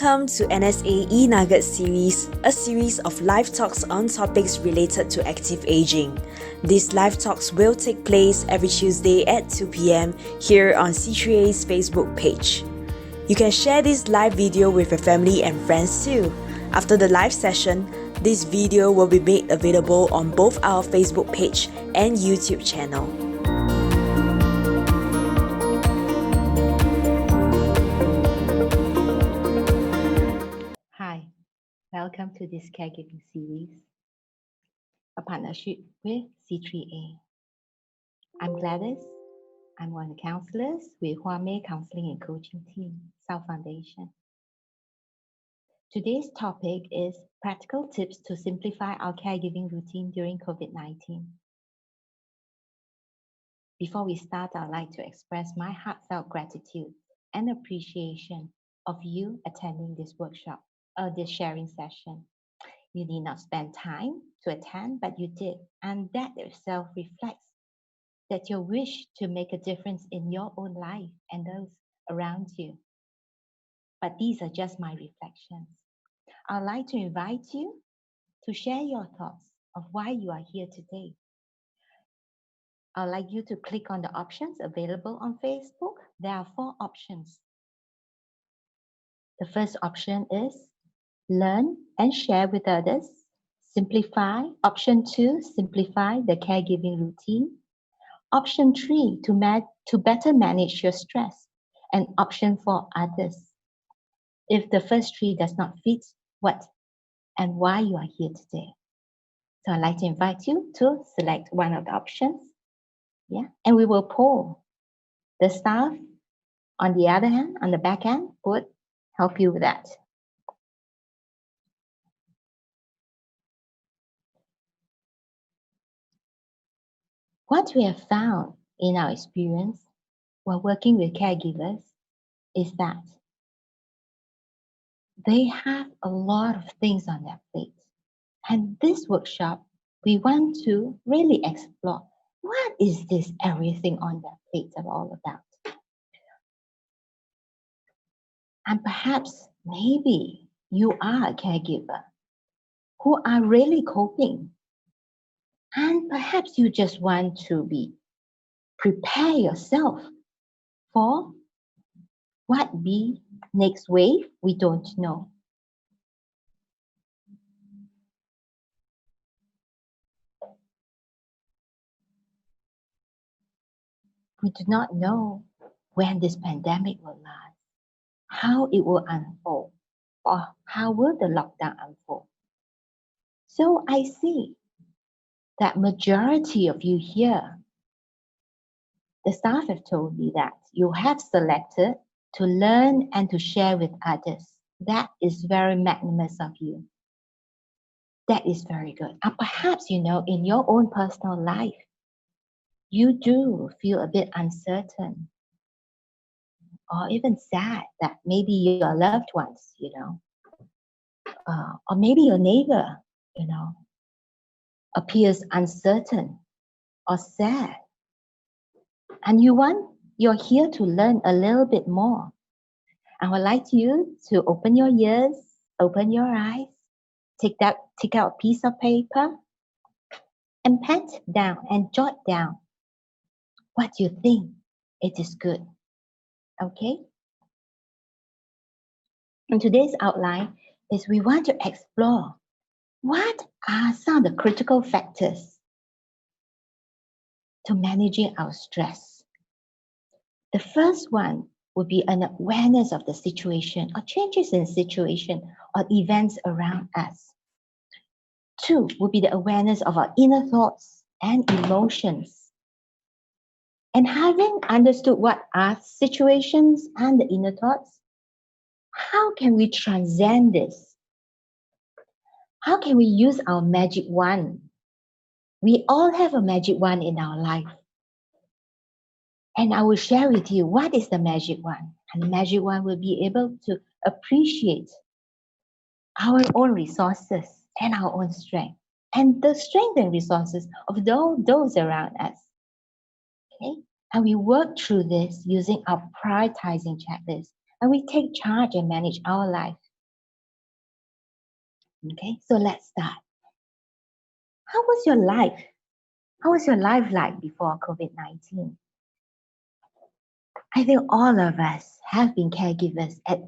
Welcome to NSA E-Nugget series, a series of live talks on topics related to active aging. These live talks will take place every Tuesday at 2 p.m. here on C3A's Facebook page. You can share this live video with your family and friends too. After the live session, this video will be made available on both our Facebook page and YouTube channel. Hi, welcome to this caregiving series, a partnership with C3A. I'm Gladys. I'm one of the counselors with Huame Counseling and Coaching Team, Tsao Foundation. Today's topic is practical tips to simplify our caregiving routine during COVID-19. Before we start, I'd like to express my heartfelt gratitude and appreciation of you attending this workshop or this sharing session. You need not spend time to attend, but you did, and that itself reflects that your wish to make a difference in your own life and those around you. But these are just my reflections. I'd like to invite you to share your thoughts of why you are here today. I'd like you to click on the options available on Facebook. There are 4 options. The first option is learn and share with others. Simplify. Option 2, simplify the caregiving routine. Option 3, to better manage your stress. And option 4, others. If the first 3 does not fit what and why you are here today. So I'd like to invite you to select one of the options. Yeah, and we will poll. The staff, on the other hand, on the back end, would help you with that. What we have found in our experience while working with caregivers is that they have a lot of things on their plate. And this workshop, we want to really explore what is this everything on their plate all about. And perhaps maybe you are a caregiver who are really coping. And perhaps you just want to prepare yourself for what be next wave, we don't know. We do not know when this pandemic will last, how it will unfold, or how will the lockdown unfold. So I see that majority of you here, the staff have told me that you have selected to learn and to share with others. That is very magnanimous of you. That is very good. And perhaps, in your own personal life, you do feel a bit uncertain or even sad that maybe your loved ones, or maybe your neighbor, appears uncertain or sad. And you're here to learn a little bit more. I would like you to open your ears, open your eyes, take out a piece of paper and pen down and jot down what you think it is good. Okay? And today's outline is we want to explore what are some of the critical factors to managing our stress. The first one would be an awareness of the situation or changes in situation or events around us. 2 would be the awareness of our inner thoughts and emotions. And having understood what are situations and the inner thoughts, how can we transcend this? How can we use our magic wand? We all have a magic wand in our life. And I will share with you what is the magic wand. And the magic wand will be able to appreciate our own resources and our own strength. And the strength and resources of those around us. Okay? And we work through this using our prioritizing checklist. And we take charge and manage our life Okay, so let's start. How was your life? How was your life like before COVID-19? I think all of us have been caregivers at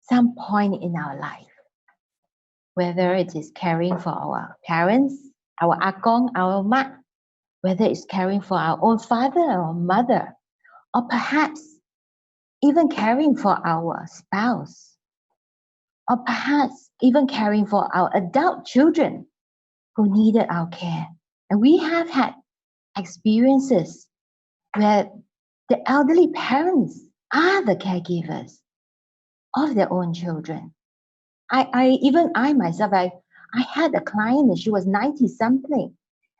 some point in our life. Whether it is caring for our parents, our akong, our ma, whether it's caring for our own father or mother, or perhaps even caring for our spouse, or perhaps even caring for our adult children who needed our care. And we have had experiences where the elderly parents are the caregivers of their own children. I myself, I had a client and she was 90 something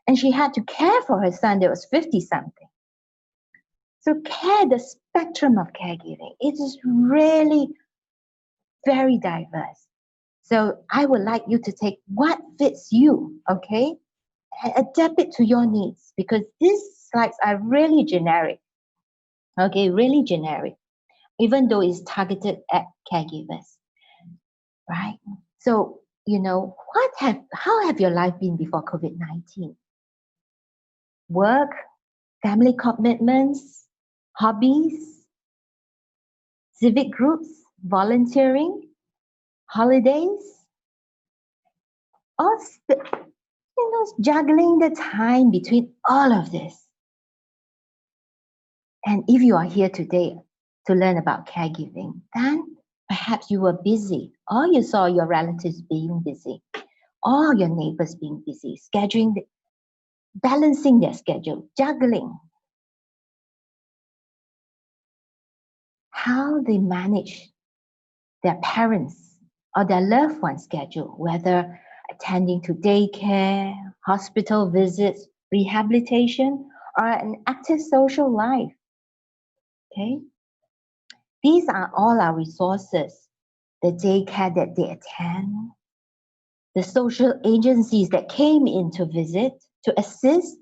and she had to care for her son that was 50 something. So the spectrum of caregiving, it is really very diverse. So I would like you to take what fits you, okay? And adapt it to your needs because these slides are really generic, okay? Really generic, even though it's targeted at caregivers, right? So, how have your life been before COVID-19? Work, family commitments, hobbies, civic groups, volunteering, holidays, or juggling the time between all of this. And if you are here today to learn about caregiving, then perhaps you were busy, or you saw your relatives being busy, or your neighbors being busy, balancing their schedule, juggling. How they manage their parents or their loved one's schedule, whether attending to daycare, hospital visits, rehabilitation, or an active social life. Okay? These are all our resources. The daycare that they attend, the social agencies that came in to visit, to assist.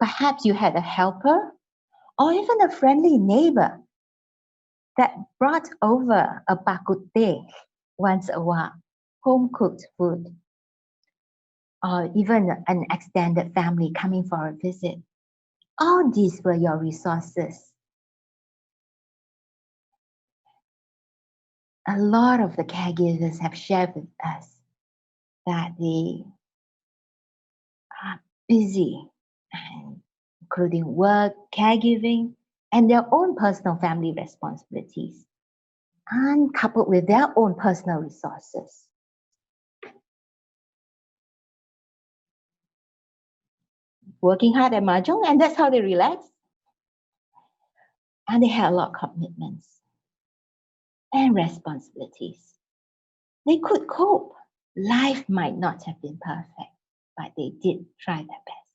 Perhaps you had a helper or even a friendly neighbor that brought over a bakute once a while, home-cooked food, or even an extended family coming for a visit. All these were your resources. A lot of the caregivers have shared with us that they are busy, including work, caregiving, and their own personal family responsibilities, and coupled with their own personal resources. Working hard at mahjong, and that's how they relax. And they had a lot of commitments and responsibilities. They could cope. Life might not have been perfect, but they did try their best.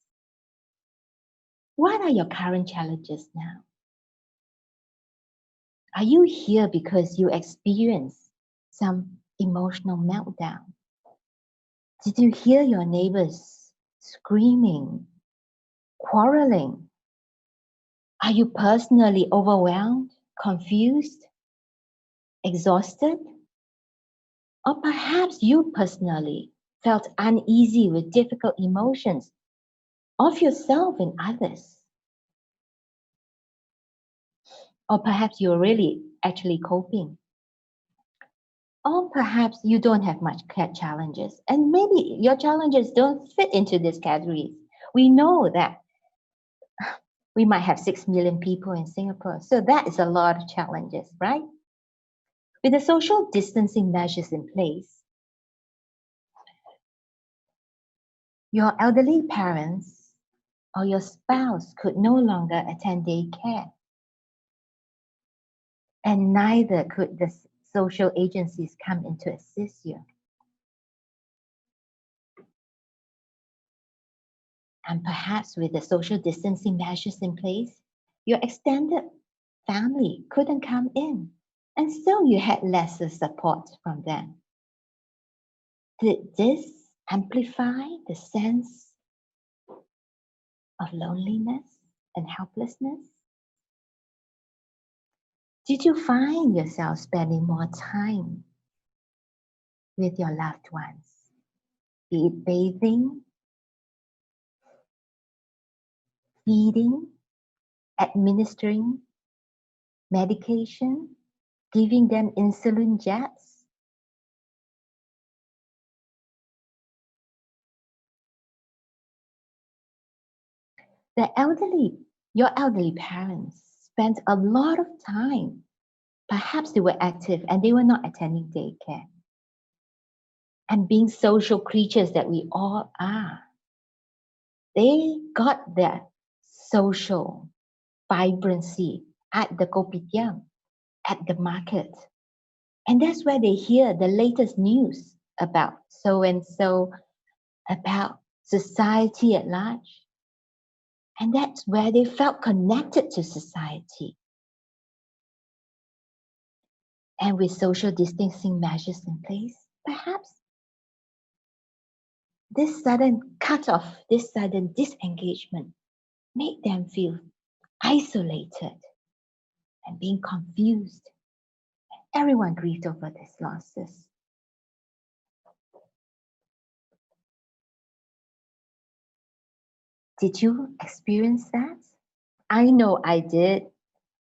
What are your current challenges now? Are you here because you experienced some emotional meltdown? Did you hear your neighbors screaming, quarreling? Are you personally overwhelmed, confused, exhausted? Or perhaps you personally felt uneasy with difficult emotions of yourself and others. Or perhaps you're really actually coping. Or perhaps you don't have much challenges, and maybe your challenges don't fit into these categories. We know that we might have 6 million people in Singapore, so that is a lot of challenges, right? With the social distancing measures in place, your elderly parents or your spouse could no longer attend daycare, and neither could the social agencies come in to assist you. And perhaps with the social distancing measures in place, your extended family couldn't come in, and so you had lesser support from them. Did this amplify the sense of loneliness and helplessness? Did you find yourself spending more time with your loved ones? be it bathing, feeding, administering medication, giving them insulin jabs. Your elderly parents spent a lot of time. Perhaps they were active and they were not attending daycare. And being social creatures that we all are, they got their social vibrancy at the kopitiam, at the market. And that's where they hear the latest news about so-and-so, about society at large. And that's where they felt connected to society. And with social distancing measures in place, perhaps this sudden cutoff, this sudden disengagement made them feel isolated and being confused. Everyone grieved over these losses. Did you experience that? I know I did.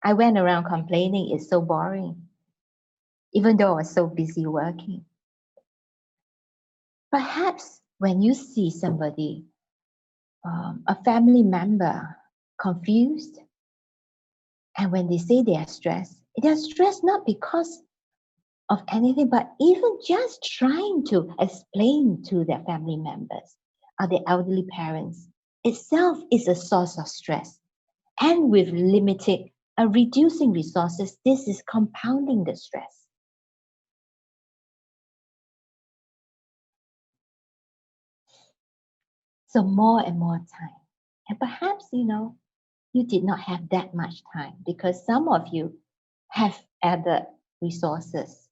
I went around complaining it's so boring, even though I was so busy working. Perhaps when you see somebody, a family member, confused, and when they say they are stressed not because of anything, but even just trying to explain to their family members or their elderly parents itself is a source of stress. And with reducing resources, this is compounding the stress. So more and more time. And perhaps, you did not have that much time because some of you have other resources,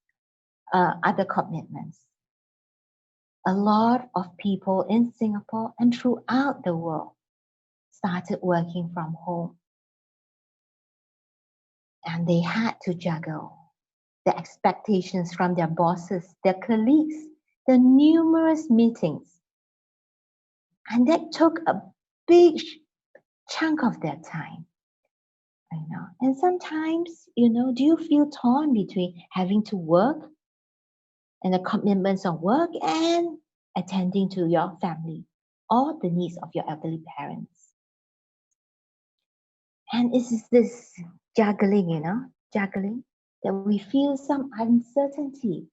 other commitments. A lot of people in Singapore and throughout the world started working from home. And they had to juggle the expectations from their bosses, their colleagues, the numerous meetings. And that took a big chunk of their time. And sometimes, do you feel torn between having to work and the commitments of work and attending to your family or the needs of your elderly parents? And it's this juggling, that we feel some uncertainty.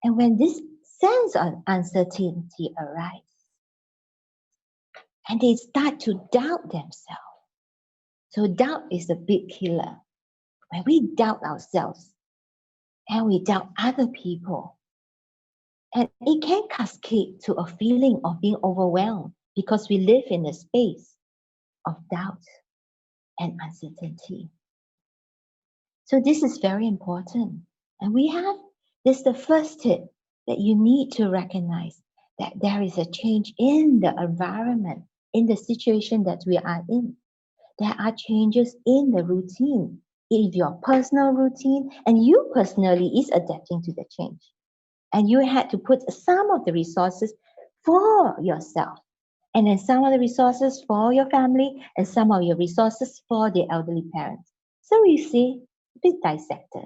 And when this sense of uncertainty arises, and they start to doubt themselves. So doubt is a big killer. When we doubt ourselves and we doubt other people, and it can cascade to a feeling of being overwhelmed because we live in a space of doubt and uncertainty. So this is very important. And this is the first tip that you need to recognize that there is a change in the environment, in the situation that we are in. There are changes in the routine, in your personal routine, and you personally is adapting to the change. And you had to put some of the resources for yourself, and then some of the resources for your family, and some of your resources for the elderly parents. So you see, a bit dissected.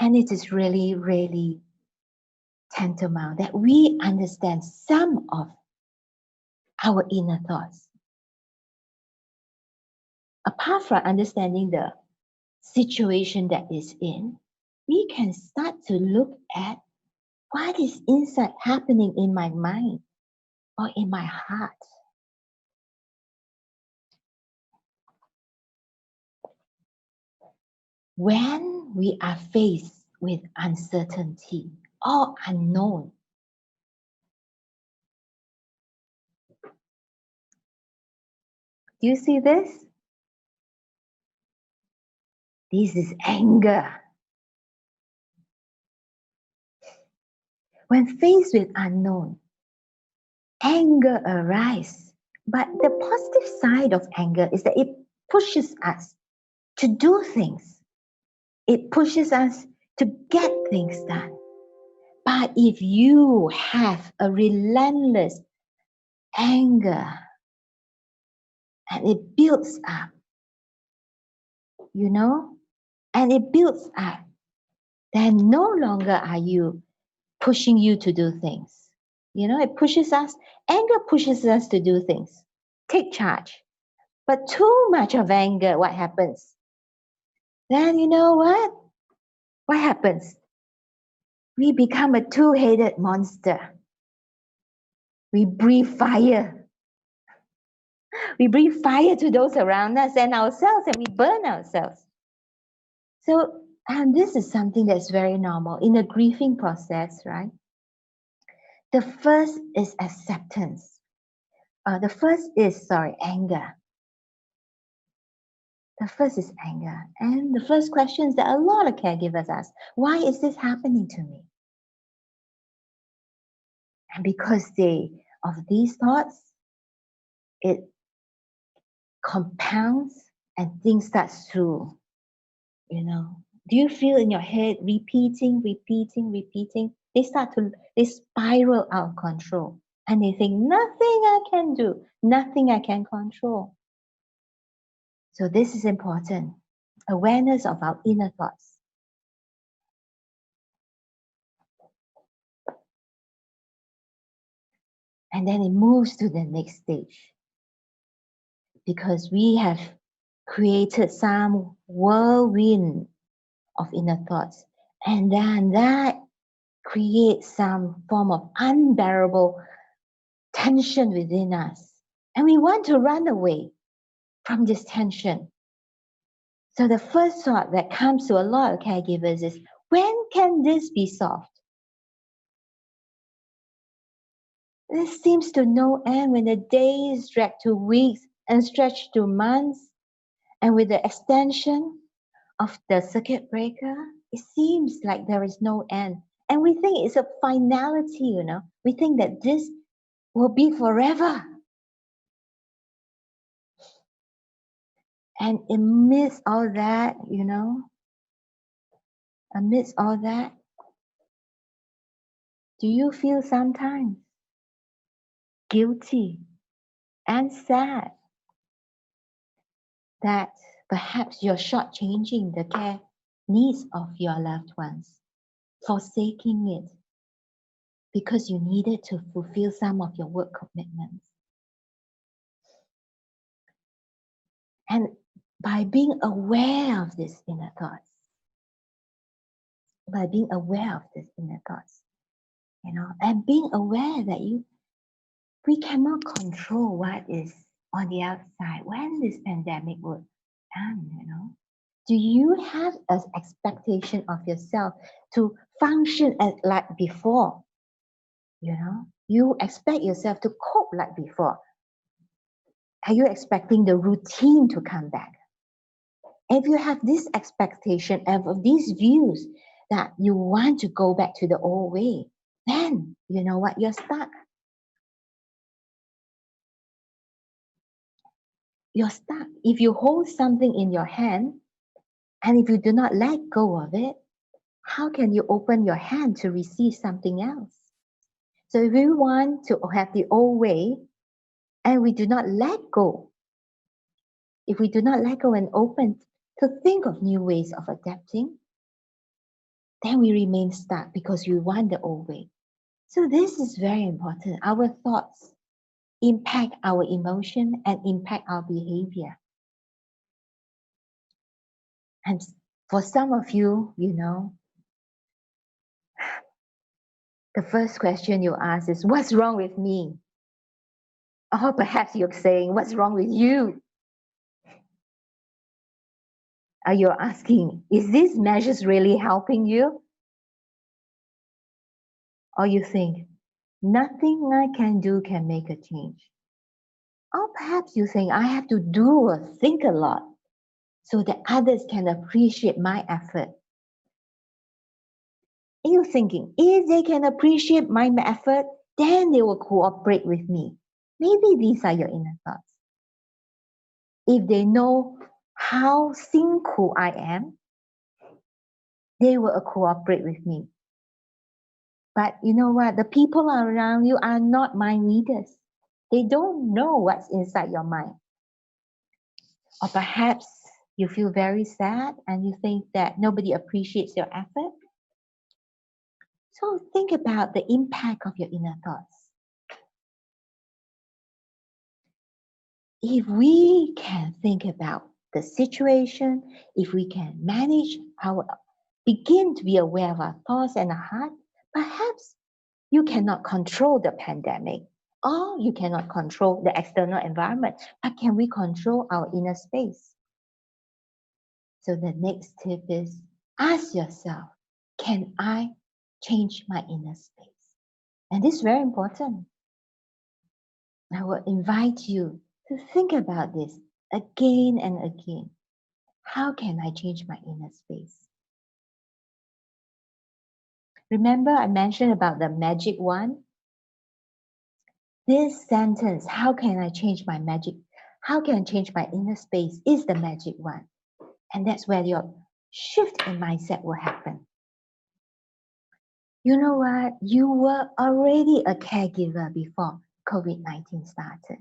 And it is really, really tantamount that we understand some of our inner thoughts. Apart from understanding the situation that is in, we can start to look at what is inside happening in my mind or in my heart. When we are faced with uncertainty or unknown, do you see this? This is anger. When faced with unknown, anger arises. But the positive side of anger is that it pushes us to do things. It pushes us to get things done. But if you have a relentless anger and it builds up, and it builds up, then no longer are you pushing you to do things. It pushes us, anger pushes us to do things, take charge. But too much of anger, what happens? Then you know what? What happens? We become a two-headed monster. We breathe fire. We breathe fire to those around us and ourselves, and we burn ourselves. So, and this is something that's very normal in the grieving process, right? The first is acceptance. The first is anger. The first is anger. And the first questions that a lot of caregivers ask, why is this happening to me? And because of these thoughts, it compounds and things start to, do you feel in your head repeating? They spiral out of control. And they think, nothing I can do, nothing I can control. So this is important. Awareness of our inner thoughts. And then it moves to the next stage. Because we have created some whirlwind of inner thoughts. And then that creates some form of unbearable tension within us. And we want to run away from this tension. So the first thought that comes to a lot of caregivers is, when can this be solved? This seems to no end when the days drag to weeks and stretch to months. And with the extension of the circuit breaker, it seems like there is no end. And we think it's a finality, We think that this will be forever. And amidst all that, do you feel sometimes guilty and sad that perhaps you're shortchanging the care needs of your loved ones, forsaking it because you needed to fulfill some of your work commitments? And by being aware of these inner thoughts, and being aware that we cannot control what is on the outside when this pandemic will end, Do you have an expectation of yourself to function like before? You expect yourself to cope like before. Are you expecting the routine to come back? If you have this expectation of these views that you want to go back to the old way, then you know what? You're stuck. You're stuck. If you hold something in your hand, and if you do not let go of it, how can you open your hand to receive something else? So if we want to have the old way, and we do not let go, if we do not let go and open to think of new ways of adapting, then we remain stuck because we want the old way. So this is very important. Our thoughts impact our emotion and impact our behavior. And for some of you, the first question you ask is, what's wrong with me? Or perhaps you're saying, what's wrong with you? Or you're asking, is these measures really helping you? Or you think, nothing I can do can make a change. Or perhaps you think, I have to do or think a lot so that others can appreciate my effort. And you're thinking, if they can appreciate my effort, then they will cooperate with me. Maybe these are your inner thoughts. If they know how辛苦I am, they will cooperate with me. But you know what? The people around you are not mind readers. They don't know what's inside your mind. Or perhaps you feel very sad and you think that nobody appreciates your effort. So think about the impact of your inner thoughts. If we can think about the situation, if we can begin to be aware of our thoughts and our heart, perhaps you cannot control the pandemic or you cannot control the external environment, but can we control our inner space? So the next tip is ask yourself, can I change my inner space? And this is very important. I will invite you to think about this again and again. How can I change my inner space? Remember I mentioned about the magic wand? This sentence, how can I change my inner space, is the magic wand. And that's where your shift in mindset will happen. You know what? You were already a caregiver before COVID-19 started.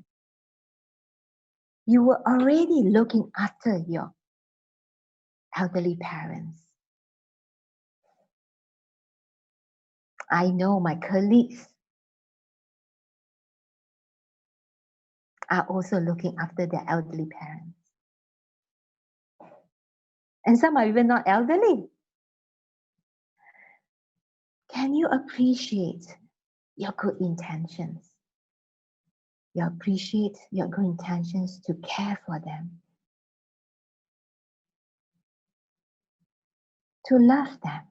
You were already looking after your elderly parents. I know my colleagues are also looking after their elderly parents. And some are even not elderly. Can you appreciate your good intentions? You appreciate your good intentions to care for them, to love them,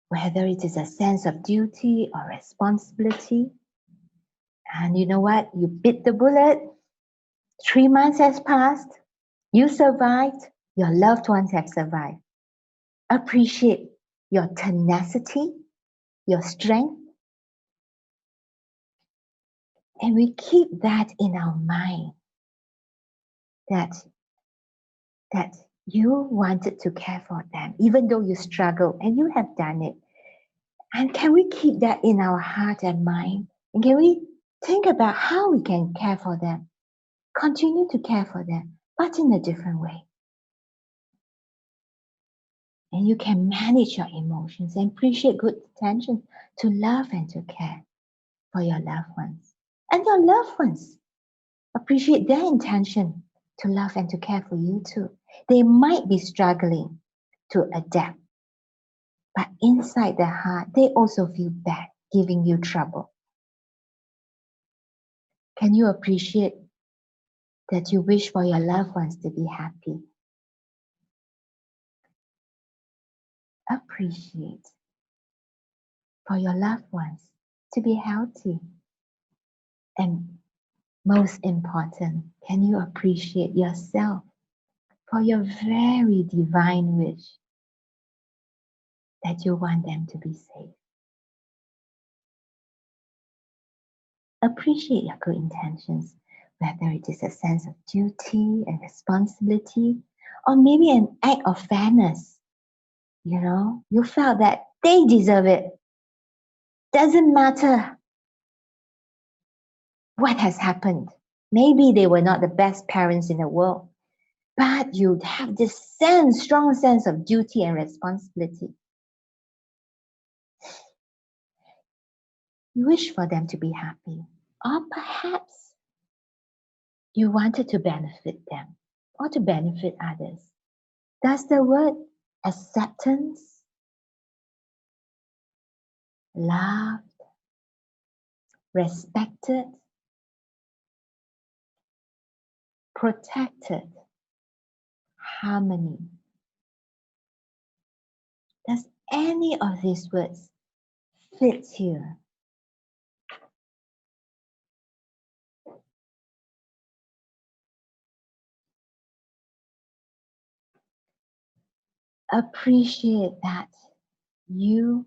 whether it is a sense of duty or responsibility. And you know what? You bit the bullet. 3 months has passed. You survived. Your loved ones have survived. Appreciate your tenacity, your strength. And we keep that in our mind, that you wanted to care for them, even though you struggle, and you have done it. And can we keep that in our heart and mind? And can we think about how we can care for them, continue to care for them, but in a different way? And you can manage your emotions and appreciate good intentions to love and to care for your loved ones. And your loved ones appreciate their intention to love and to care for you too. They might be struggling to adapt, but inside their heart, they also feel bad giving you trouble. Can you appreciate that you wish for your loved ones to be happy? Appreciate for your loved ones to be healthy. And most important, can you appreciate yourself for your very divine wish that you want them to be safe? Appreciate your good intentions, whether it is a sense of duty and responsibility, or maybe an act of fairness. You know, you felt that they deserve it. Doesn't matter what has happened. Maybe they were not the best parents in the world, but you have this strong sense of duty and responsibility. You wish for them to be happy, or perhaps you wanted to benefit them or to benefit others. Does the word acceptance, loved, respected, protected, harmony, does any of these words fit here? Appreciate that you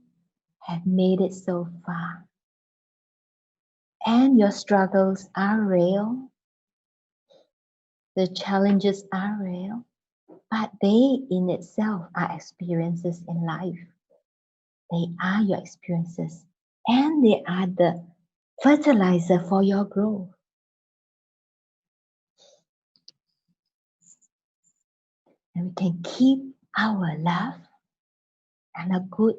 have made it so far. And your struggles are real. The challenges are real, but they in itself are experiences in life. They are your experiences, and they are the fertilizer for your growth. And we can keep our love and our good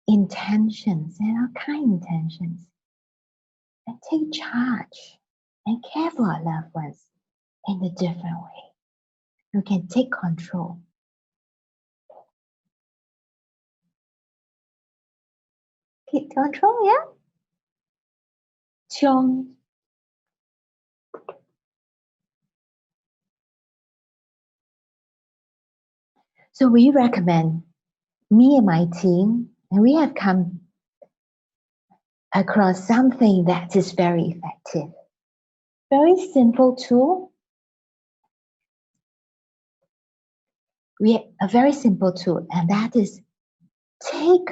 intentions and our kind intentions and take charge and care for our loved ones in a different way. We can take control. Keep control, yeah? Chong. So we recommend, me and my team, and we have come across something that is very effective. Very simple tool. A very simple tool, and that is take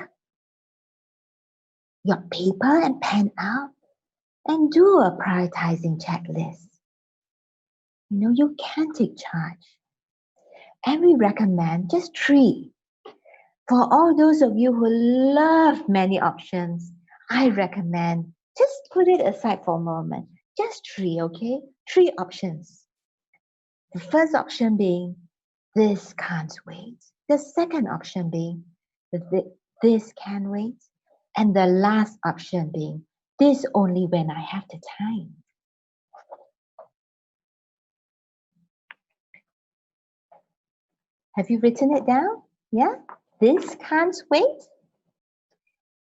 your paper and pen out and do a prioritizing checklist. You can take charge. And we recommend just 3. For all those of you who love many options, I recommend just put it aside for a moment. Just 3, okay? 3 options. The first option being, this can't wait. The second option being, this can wait. And the last option being, this only when I have the time. Have you written it down? Yeah? This can't wait.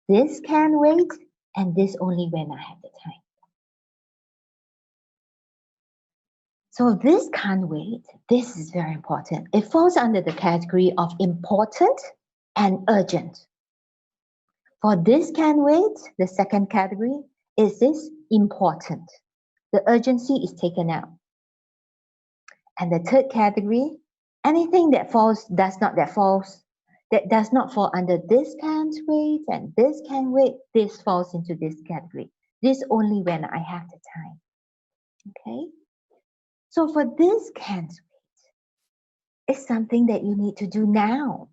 This can wait. And this only when I have the time. So this can't wait. This is very important. It falls under the category of important and urgent. For this can wait, the second category is this important. The urgency is taken out. And the third category, anything that does not fall under this can't wait and this can wait, this falls into this category. This only when I have the time. Okay? So for this can't wait, it's something that you need to do now.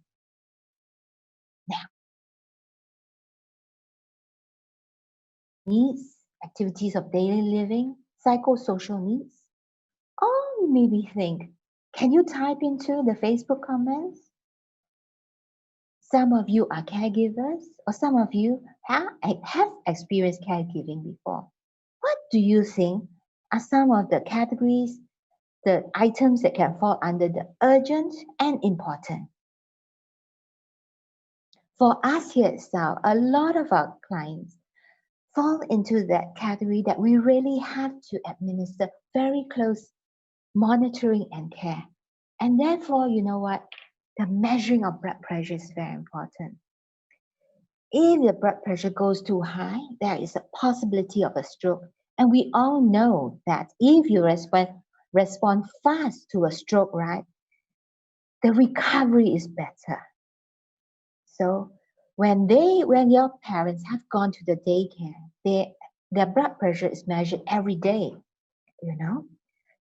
Needs, activities of daily living, psychosocial needs. Or you maybe think, can you type into the Facebook comments? Some of you are caregivers, or some of you have experienced caregiving before. What do you think are some of the categories, the items that can fall under the urgent and important? For us here at Tsao, a lot of our clients fall into that category that we really have to administer very close monitoring and care. And therefore, you know what? The measuring of blood pressure is very important. If the blood pressure goes too high, there is a possibility of a stroke. And we all know that if you respond fast to a stroke, right, the recovery is better. So when your parents have gone to the daycare, their blood pressure is measured every day,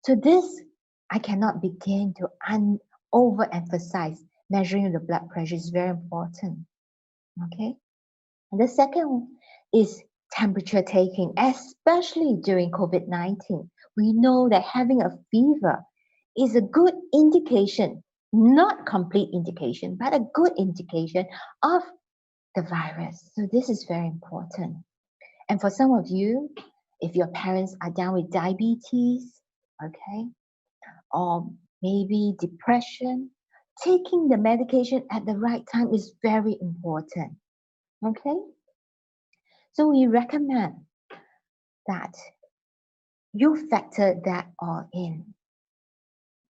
So this, I cannot begin to overemphasize. Measuring the blood pressure is very important, okay? And the second is temperature taking, especially during COVID-19. We know that having a fever is a good indication, not complete indication, but a good indication of the virus. So this is very important. And for some of you, if your parents are down with diabetes, okay, or maybe depression, taking the medication at the right time is very important, okay? So we recommend that you factor that all in.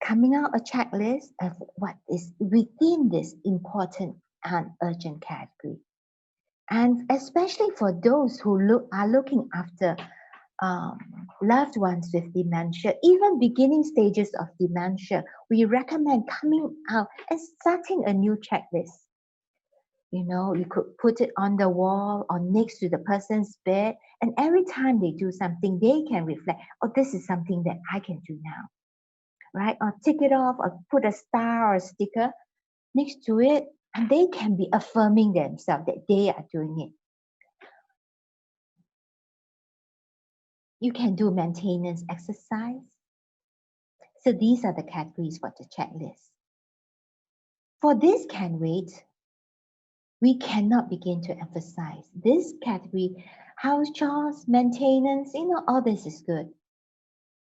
Coming out a checklist of what is within this important and urgent category. And especially for those who are looking after loved ones with dementia, even beginning stages of dementia, we recommend coming out and starting a new checklist. You could put it on the wall or next to the person's bed, and every time they do something, they can reflect, oh, this is something that I can do now, right? Or tick it off or put a star or a sticker next to it. And they can be affirming themselves that they are doing it. You can do maintenance exercise. So these are the categories for the checklist. For this can wait, we cannot begin to emphasize this category, house chores, maintenance, all this is good.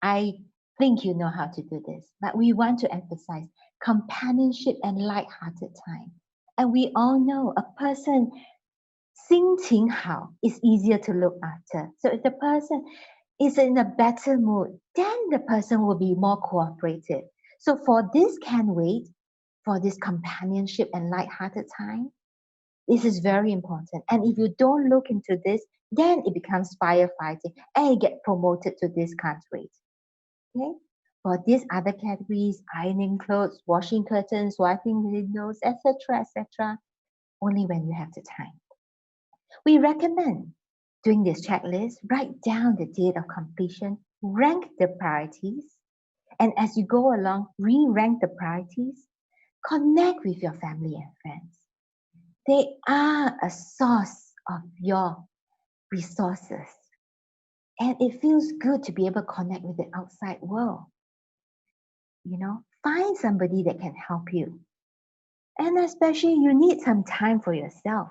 I think you know how to do this, but we want to emphasize companionship and light-hearted time. And we all know a person 心情好 is easier to look after. So if the person is in a better mood, then the person will be more cooperative. So for this can wait, for this companionship and light-hearted time, this is very important. And if you don't look into this, then it becomes firefighting and you get promoted to this can't wait. Okay? For these other categories, ironing clothes, washing curtains, wiping windows, etc., etc., only when you have the time. We recommend doing this checklist, write down the date of completion, rank the priorities, and as you go along, re-rank the priorities, connect with your family and friends. They are a source of your resources. And it feels good to be able to connect with the outside world. Find somebody that can help you. And especially you need some time for yourself.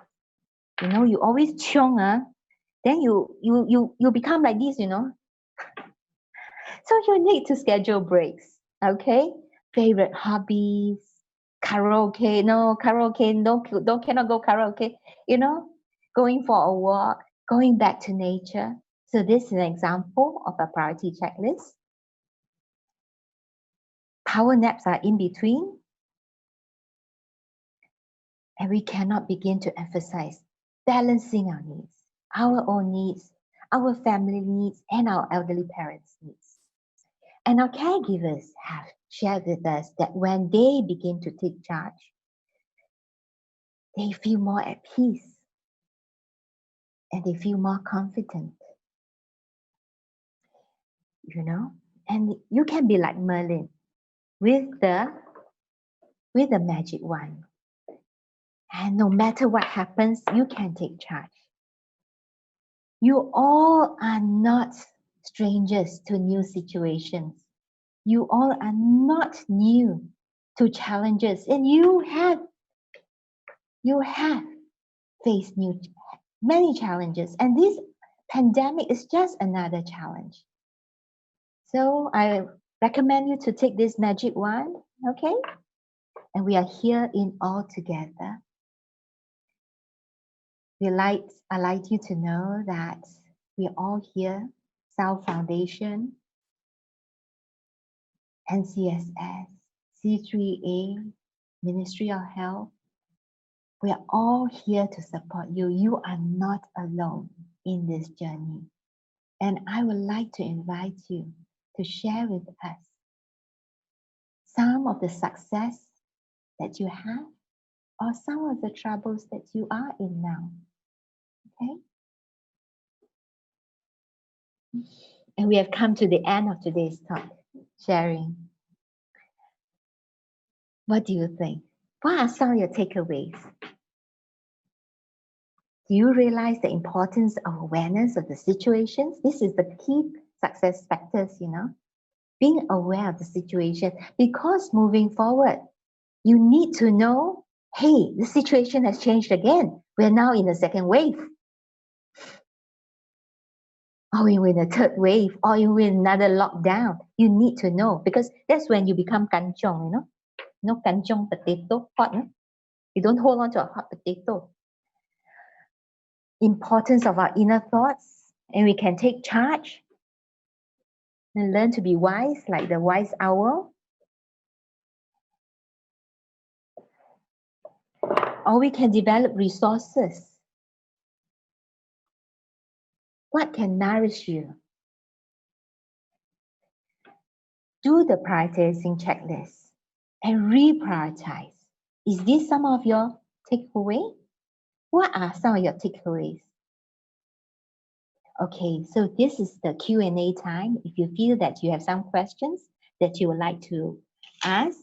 You always chiong, then you become like this, So you need to schedule breaks, okay? Favorite hobbies, karaoke, cannot go karaoke, going for a walk, going back to nature. So this is an example of a priority checklist. Power naps are in between. And we cannot begin to emphasize balancing our needs, our own needs, our family needs, and our elderly parents' needs. And our caregivers have shared with us that when they begin to take charge, they feel more at peace and they feel more confident. And you can be like Merlin with the magic wand. And no matter what happens, you can take charge. You all are not strangers to new situations. You all are not new to challenges. And you have faced many challenges. And this pandemic is just another challenge. So I recommend you to take this magic wand, okay? And we are here in all together. I'd like you to know that we're all here, Tsao Foundation, NCSS, C3A, Ministry of Health. We are all here to support you. You are not alone in this journey. And I would like to invite you to share with us some of the success that you have or some of the troubles that you are in now. Okay? And we have come to the end of today's talk, sharing. What do you think? What are some of your takeaways? Do you realize the importance of awareness of the situations? This is the key success factors, being aware of the situation, because moving forward, you need to know, hey, the situation has changed again. We're now in a second wave. Or we're in a third wave, or you're in another lockdown. You need to know, because that's when you become kanchong, kanchong potato, hot. You don't hold on to a hot potato. Importance of our inner thoughts, and we can take charge and learn to be wise, like the wise owl. Or we can develop resources. What can nourish you? Do the prioritizing checklist and reprioritize. Is this some of your takeaway? What are some of your takeaways? Okay, so this is the Q&A time. If you feel that you have some questions that you would like to ask,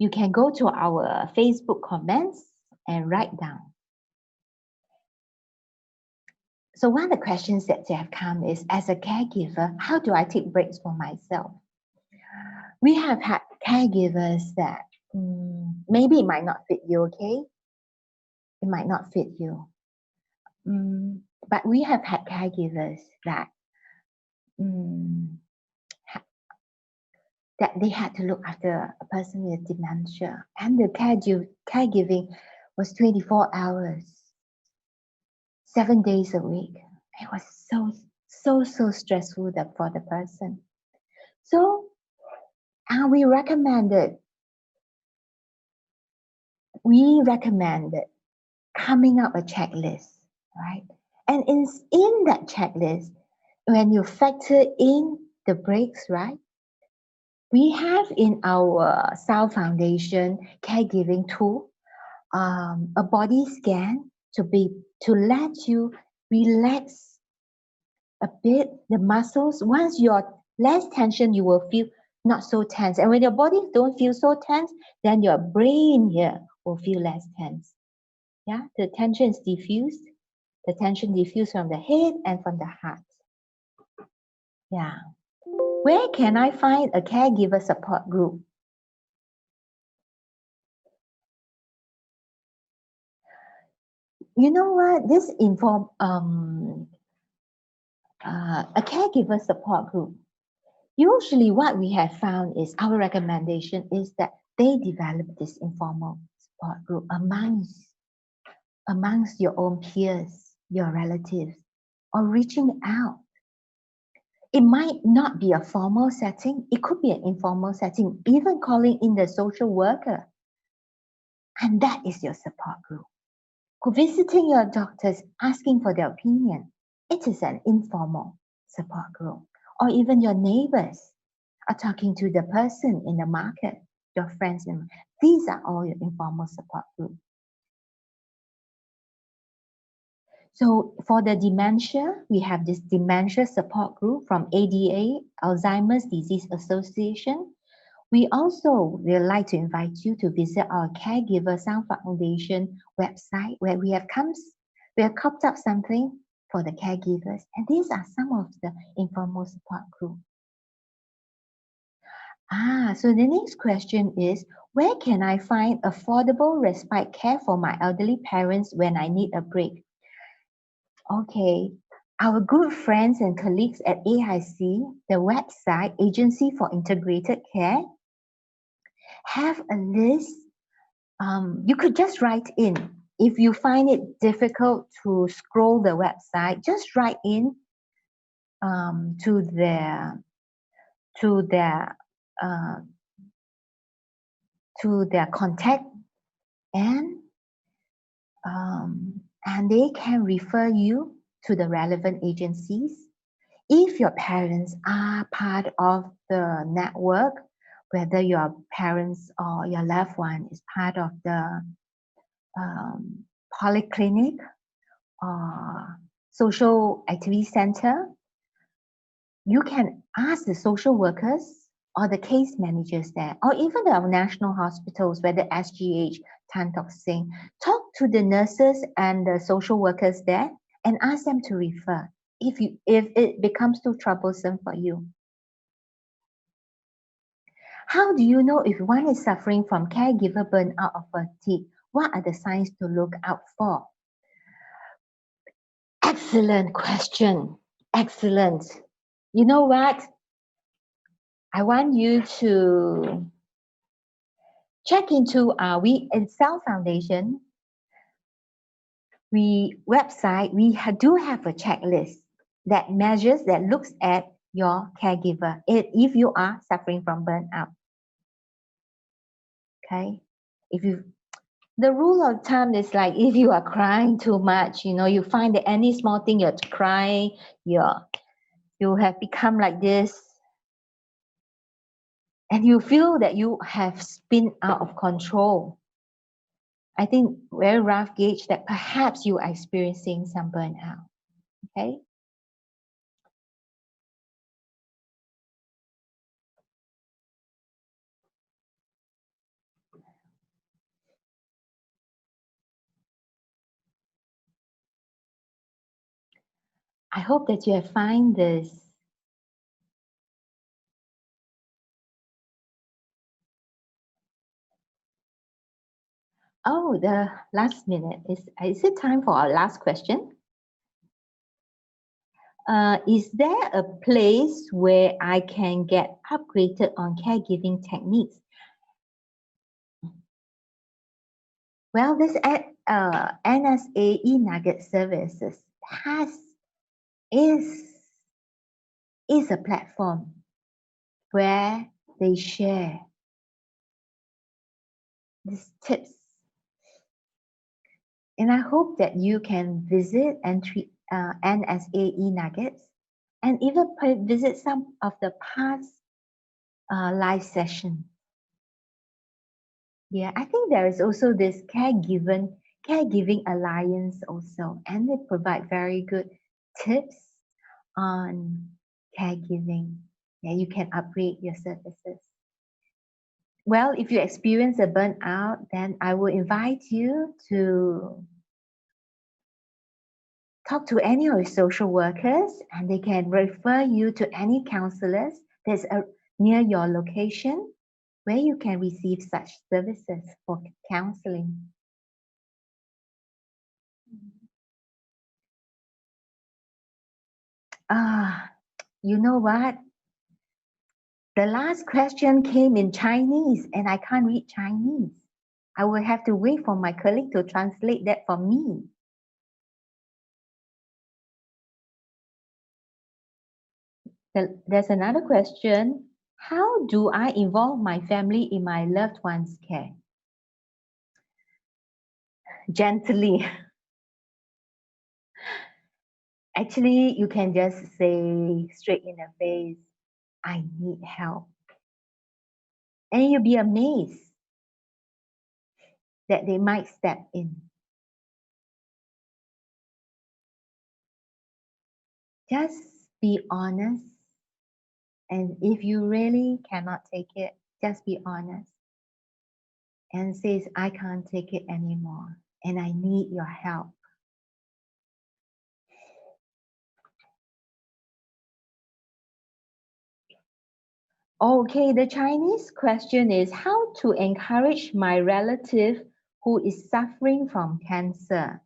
You can go to our Facebook comments and write down. So one of the questions that have come is, as a caregiver, how do I take breaks for myself? We have had caregivers that maybe it might not fit you, okay? It might not fit you. But we have had caregivers that that they had to look after a person with dementia, and the caregiving was 24 hours, 7 days a week. It was so stressful for the person. So we recommended coming up a checklist, right? And in that checklist, when you factor in the breaks, right? We have in our Tsao Foundation caregiving tool a body scan to let you relax a bit the muscles. Once you're less tension, you will feel not so tense. And when your body don't feel so tense, then your brain here will feel less tense. Yeah, the tension is diffused. The tension diffused from the head and from the heart. Yeah. Where can I find a caregiver support group? You know what? A caregiver support group. Usually what we have found is our recommendation is that they develop this informal support group amongst your own peers, your relatives, or reaching out. It might not be a formal setting. It could be an informal setting, even calling in the social worker. And that is your support group. Visiting your doctors, asking for their opinion. It is an informal support group. Or even your neighbors are talking to the person in the market, your friends. These are all your informal support groups. So for the dementia, we have this dementia support group from ADA, Alzheimer's Disease Association. We also would like to invite you to visit our Caregiver Tsao Foundation website, where we have cooked up something for the caregivers. And these are some of the informal support groups. So the next question is, where can I find affordable respite care for my elderly parents when I need a break? Okay, our good friends and colleagues at AIC, the website Agency for Integrated Care, have a list. You could just write in. If you find it difficult to scroll the website, just write in to their contact, and they can refer you to the relevant agencies. If your parents are part of the network, whether your parents or your loved one is part of the polyclinic or social activity center, you can ask the social workers or the case managers there, or even the national hospitals, whether SGH, Tan Tock Seng, talk to the nurses and the social workers there and ask them to refer if it becomes too troublesome for you. How do you know if one is suffering from caregiver burnout or fatigue? What are the signs to look out for? Excellent question. Excellent. You know what? I want you to check into we in Tsao Foundation website. We do have a checklist that looks at your caregiver if you are suffering from burnout. Okay, the rule of thumb is like, if you are crying too much, you find that any small thing you're crying, you have become like this, and you feel that you have spun out of control. I think very rough gauge that perhaps you are experiencing some burnout. Okay. I hope that you have find this Oh, the last minute. Is it time for our last question? Is there a place where I can get upgraded on caregiving techniques? Well, this NSA e-nugget services is a platform where they share these tips. And I hope that you can visit NSA e-nuggets and even visit some of the past live sessions. Yeah, I think there is also this caregiving alliance also, and they provide very good tips on caregiving. Yeah, you can upgrade your services. Well, if you experience a burnout, then I will invite you to talk to any of your social workers, and they can refer you to any counselors that's near your location where you can receive such services for counseling. You know what? The last question came in Chinese and I can't read Chinese. I will have to wait for my colleague to translate that for me. There's another question. How do I involve my family in my loved one's care? Gently. Actually, you can just say straight in the face, I need help. And you'll be amazed that they might step in. Just be honest. And if you really cannot take it, just be honest. And says, I can't take it anymore. And I need your help. Okay, the Chinese question is how to encourage my relative who is suffering from cancer.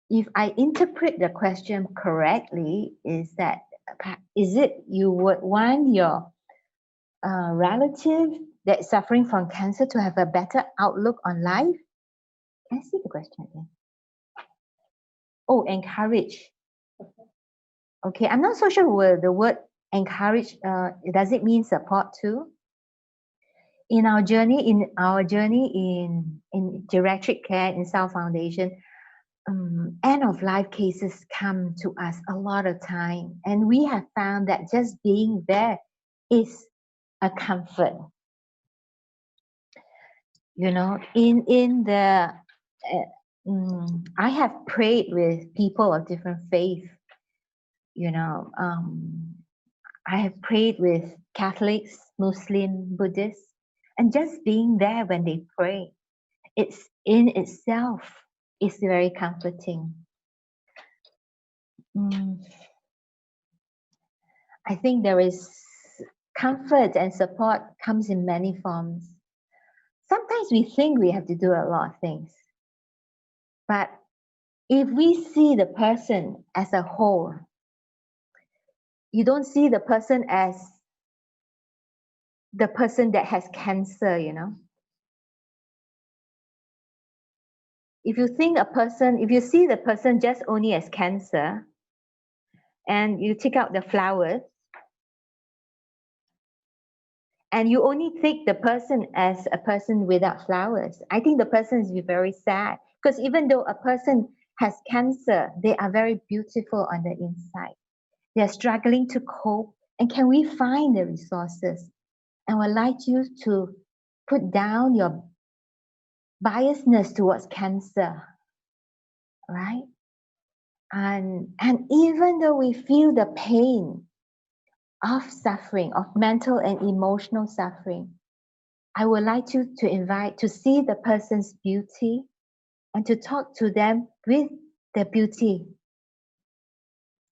If I interpret the question correctly, is it you would want your relative that's suffering from cancer to have a better outlook on life? Can I see the question again? Oh, encourage. Okay, I'm not so sure what the word encourage, does it mean support too? In our journey in geriatric care in Tsao Foundation, end of life cases come to us a lot of time, and we have found that just being there is a comfort. You know, I have prayed with people of different faith. You know, I have prayed with Catholics, Muslim, Buddhists, and just being there when they pray, it's in itself is very comforting. I think there is comfort and support comes in many forms. Sometimes we think we have to do a lot of things, but if we see the person as a whole, you don't see the person as the person that has cancer, you know. If you see the person just only as cancer, and you take out the flowers, and you only take the person as a person without flowers, I think the person is very sad, because even though a person has cancer, they are very beautiful on the inside. They're struggling to cope, and can we find the resources? And I would like you to put down your biasness towards cancer, right? And even though we feel the pain of suffering, of mental and emotional suffering, I would like you to invite to see the person's beauty and to talk to them with the beauty.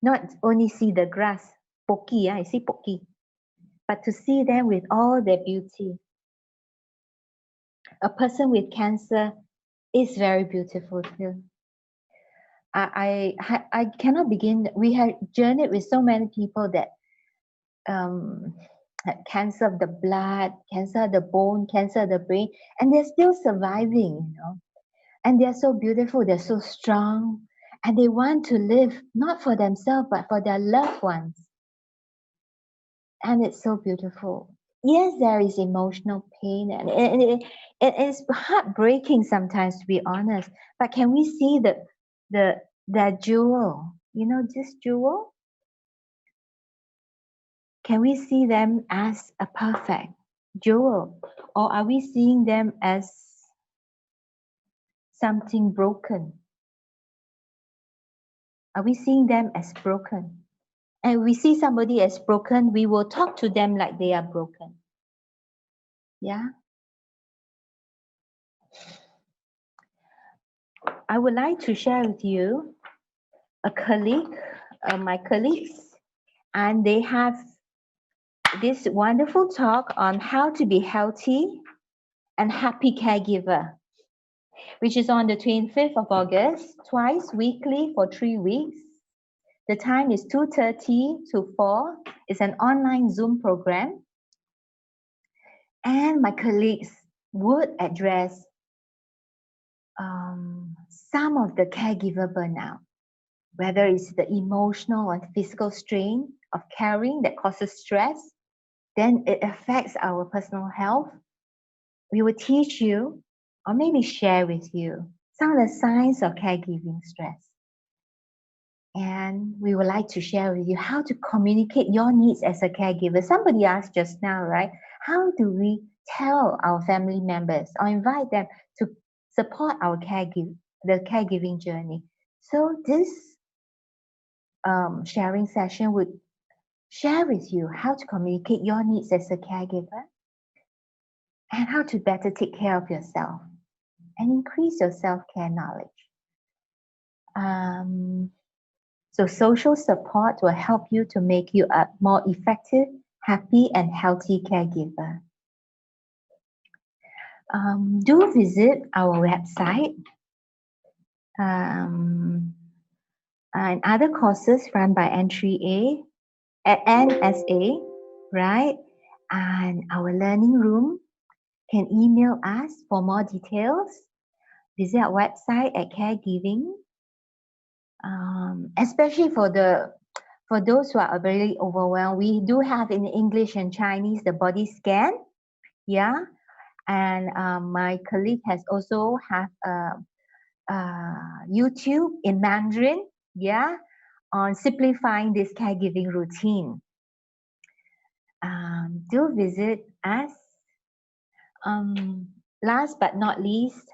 Not only see the grass, poki, I see poki, but to see them with all their beauty. A person with cancer is very beautiful too. I cannot begin. We have journeyed with so many people that had cancer of the blood, cancer of the bone, cancer of the brain, and they're still surviving, you know. And they're so beautiful, they're so strong, and they want to live not for themselves but for their loved ones. And it's so beautiful. Yes, there is emotional pain, and it's heartbreaking sometimes, to be honest. But can we see that jewel? You know, this jewel. Can we see them as a perfect jewel, or are we seeing them as something broken? Are we seeing them as broken? And we see somebody as broken, we will talk to them like they are broken. Yeah. I would like to share with you my colleagues, and they have this wonderful talk on how to be healthy and happy caregiver, which is on the 25th of August, twice weekly for 3 weeks. The time is 2:30 to 4. It's an online Zoom program. And my colleagues would address some of the caregiver burnout, whether it's the emotional and physical strain of caring that causes stress, then it affects our personal health. We will teach you, or maybe share with you, some of the signs of caregiving stress. And we would like to share with you how to communicate your needs as a caregiver. Somebody asked just now, right? How do we tell our family members or invite them to support our the caregiving journey? So this sharing session would share with you how to communicate your needs as a caregiver and how to better take care of yourself and increase your self-care knowledge. So social support will help you to make you a more effective, happy, and healthy caregiver. Do visit our website and other courses run by NSA, right? And our learning room. Can email us for more details. Visit our website at Caregiving. Especially for those who are very overwhelmed, we do have in English and Chinese the body scan, yeah. And my colleague has also have YouTube in Mandarin, yeah, on simplifying this caregiving routine. Do visit us. Last but not least,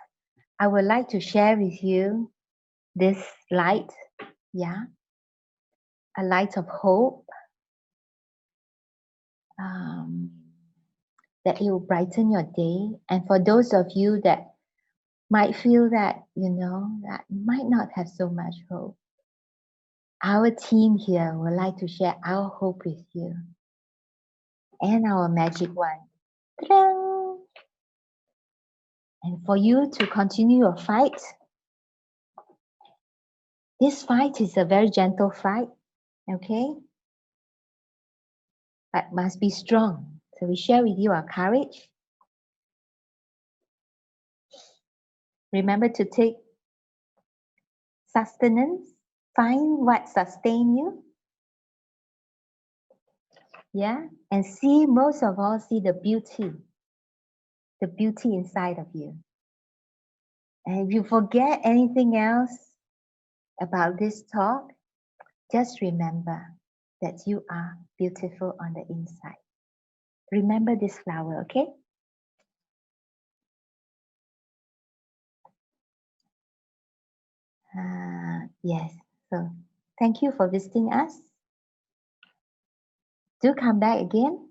I would like to share with you this light, yeah, a light of hope, that it will brighten your day. And for those of you that might feel that, you know, that might not have so much hope, our team here would like to share our hope with you and our magic wand. Ta-da! And for you to continue your fight, this fight is a very gentle fight, okay? But must be strong. So we share with you our courage. Remember to take sustenance. Find what sustains you. Yeah, and see, most of all, see the beauty inside of you. And if you forget anything else about this talk, just remember that you are beautiful on the inside. Remember this flower, okay? Yes, so thank you for visiting us. Do come back again.